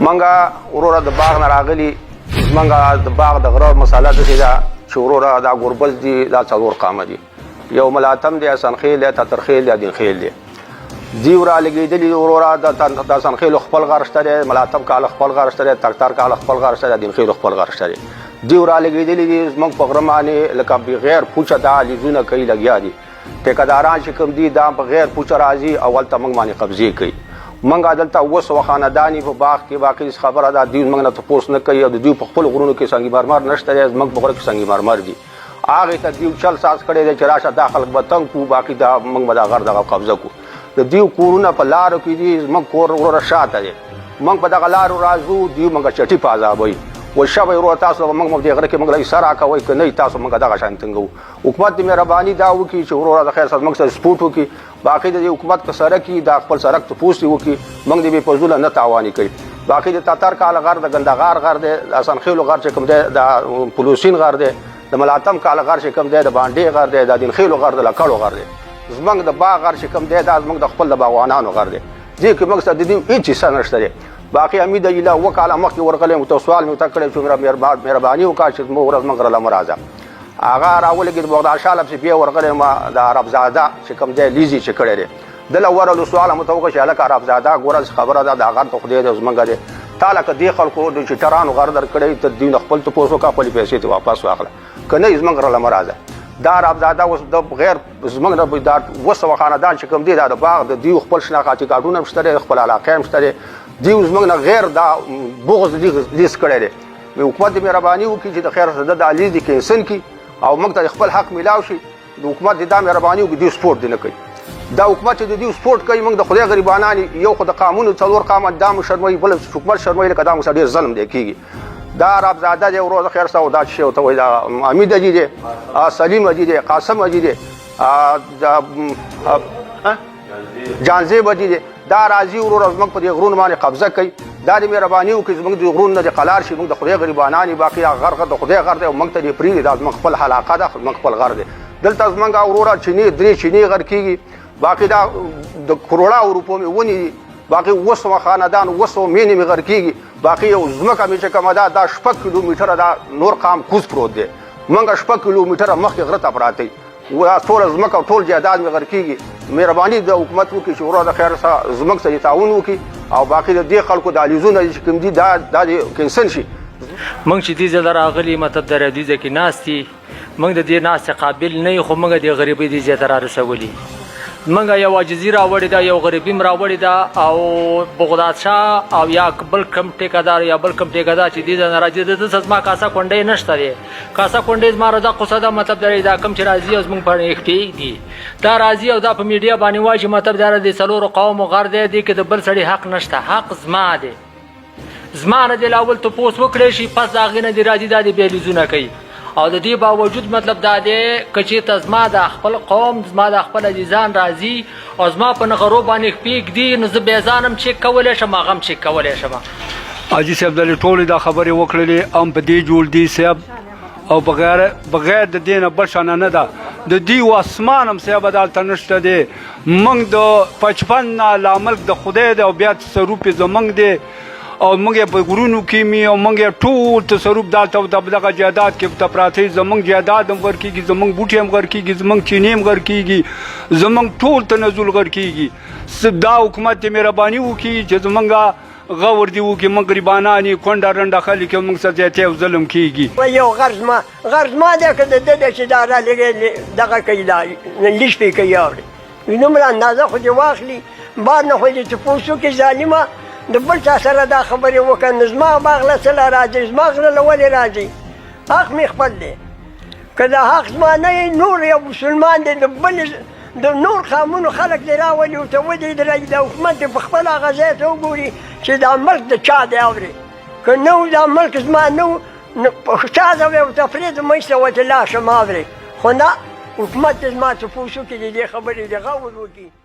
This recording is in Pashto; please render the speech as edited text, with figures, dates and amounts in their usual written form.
منګه وروره د باغ نه راغلي منګه د باغ د غره مساله داسې ده چې وروره دا ګوربز دي دا څلور قامه دي یو ملاتم دی سنخیل دی تترخیل دی دینخیل دی دیو را لګېدلي وروره د سنخیلو خپل غر شته دی ملاتم کاله خپل غر شته دی ترتر کاله خپل غر شته دی دینخیلو خپل غر شته دی دیو را لګېدلي دي زموږ په غره باندې لکه بغیر پوچه دا لیزونه کوي لګیا دي ټیکهداران چې کوم دي دا بغیر پوچه راځي اول ته موږ باندې قبضې کوي منګه دلته 200 خاندانی په باغ کې باقي خبره ده دوی موږ نه تپوس نه کوي او دوی په خپل غرونو کې سنگ مرمر نشته دی موږ په غره کې سنگ مرمر دي هغه ته دیو چل ساز کړي دی چې راشه داخل بتنګ کو باقي دا موږ به دا غر دغه قبضه کو د دیو کورونه په لارو کې دي موږ کور وروره شاته دی موږ په دغه لارو راځو دیو موږ چټي په عذابوي و شب ورو تاسو موږ په دې غره کې موږ له سره کوي که نه تاسو موږ دغه شان تنګو حکومت دې مهرباني دا وکړي چې وروره د خیر سره موږ سره سپورټ وکړي باقي د حکومت که سره کې دا خپل سړک ته پوسټ وکړي موږ دې په فضول نه تاواني کوي باقي د تاتر کال غر د ګندغار غر دی د اسنخیلو غر چې کوم دی د پلوسین غر دی د ملاتم کال غر چې کوم دی د باندې غر دی د دینخیلو غر د لکړو غر دی زمنګ د باغ غر چې کوم دی دا زمنګ د خپل د باغوانانو غر دی دې کې موږ سره د دې هیڅ څه نشته دی باقي امید الله وکاله مخکې ورغلې مو سوال مې وکړی چې مهرباني وکړه چې مو ورځ موږ غره مرازه هغه راولګېد بغداد شاه لپسې بیا ورغلی ما د عربزاده چې کوم دی لیزي چې کړی دی دله ورلو سوال مو ته وکړه چې هلکه عربزاده ګوره خبره ده د غر ته خدای دی زمونږ دی تا لکه دې خلکو د چټرانو غر در کړی ته دوی نه خپل تپوس وکړه خپلې پیسې ته واپس واخله که نه زمونږ غره مرازه دا عربزاده اوس د غیر زمونږ نه دا 200 خاندان چې کوم دی دا د باغ د دیو خپل شناخاتي کارډونه هم شته دی خپل علاقې هم شته دی دیو زمونږ نه غیر دا بغض لیز کړی دی حکومت دې مهرباني وکړي چې د خیر سره دا لیز دې کینسل کړي او موږ ته خپل حق میلاو شي د حکومت دې دا مهرباني وکړي دیو سپورټ دې نه کوي دا حکومت چې د دیو سپورټ کوي موږ د خدای غریبانان یو خو د قانون څلور قامت دا مو شرموي بل حکومت شرموي لکه دا مو ډېر ظلم دی کېږي دا عربزاده دی ورو د خیر سره دا شی ورته وایي دا حمید اجي دی سلیم اجي دی قاسم اجي دی جانزیب اجي دی دا راځي وروره زموږ په دې غرونو باندې قبضه کوي دا دې مهرباني وکړي زموږ د غرونو نه دې قلار شي موږ د خدای غریبانان باقي غر د خدای غر دی او موږ ته دې پرېږدي دا زموږ خپل علاقه ده زموږ خپل غر دی دلته زموږ وروره چینی درې چینی غر کېږي باقي دا د کروڑه روپو مې ونیي باقي 200 خاندان 200 مینې مې غر کېږي باقي یو ځمکه مې چې کومه ده دا 6 کیلومتره دا نور قام کوز پروت دی موږ 6 کیلومتره مخکې غره ته پراته و ټول ځمکه ټول جایداد مې غر کېږي مهرباني د حکومت وکړي چې وروره د خیر سره زموږ سره تعاون وکړي او باقي د دې خلکو د علیزونه چې کوم دي دا کینسل شي موږ چې دې ځای راغلي مطلب د دې ځای کې ناست دي موږ د دې ناستې قابل نه یو خو موږ د غریبۍ دې ځای ته رارسولي موږ یو عاجزي راوړې ده یو غریبي م راوړې ده او بغداد شاه او یا بل کم ټیکهدار یا بل کم ټیکهدار چې دې ځای نه راځي د زما کاسه کونډۍ نشته دی کاسه کونډۍ زما رضا قصه ده مطلب دا کم چې راځي او زموږ په پرېږدي دا راځي او دا په میډیا باندې وایي چې مطلب دا د څلورو قومو غر دی دې کې د بل سړي حق نشته حق زما دی زما نه دې لاول تپوس وکړی شي پس د هغې نه دې راځي دا دې بیا لیزونه کوي او د دې باوجود مطلب دا دی که چېرته زما د خپل قوم زما د خپل عزیزان راځي او زما په نغرو باندې پرېږدي نو زه بیا ځان هم چیک کولی شم هغه هم چیک کولی شم حاجي صاحب دلې ټولې دا خبرې وکړلې هم په دې جوړ دي صاحب او بغیر د دې نه بل شانه نه ده د دیو اسمان هم صاحب دلته نشته دی موږ د 55 نه لاملک د خدای دی او بیا تصرف یې زموږ دی او موږ یې په غرونو کې مې او موږ یې ټول تصرف دلته دغه جایداد کې ته پراته زموږ جایداد هم غر کېږي زموږ بوټي هم غر کېږي زموږ چینې هم غر کېږي زموږ ټول تنزل غر کېږي دا حکومت دې مهرباني وکړي چې زموږ غور دی وکړي موږ غریبانان یې کونډه رنډه خلک یې موږ سره زیاتې او ظلم کېږي یو غرض ما دی که د ده چې دا رالګې دغه کوي دا لیش پې کوي اوري دومره اندازه خو دې واخلي بار نه خو دې تپوس وکړي ظالمه د بل چا سره دا خبرې وکړه نو زما باغ له څه له راځي زما غره له ولې راځي حق مې خپل دی که دا حق زما نه وي نور یو مسلمان دی د بل د نور قومونو خلک دې راولي ورته ودرېدلی د حکومت په خپل هغه ځای ته وګوري چې دا ملک د چا دی اورې که نه و دا ملک زما نه و نو په چا ځای ورته پرېږدم ایسته ورته لاړ شم اورې خو نه حکومت دې زما تپوس وکړي د دې خبرې د غور وکړي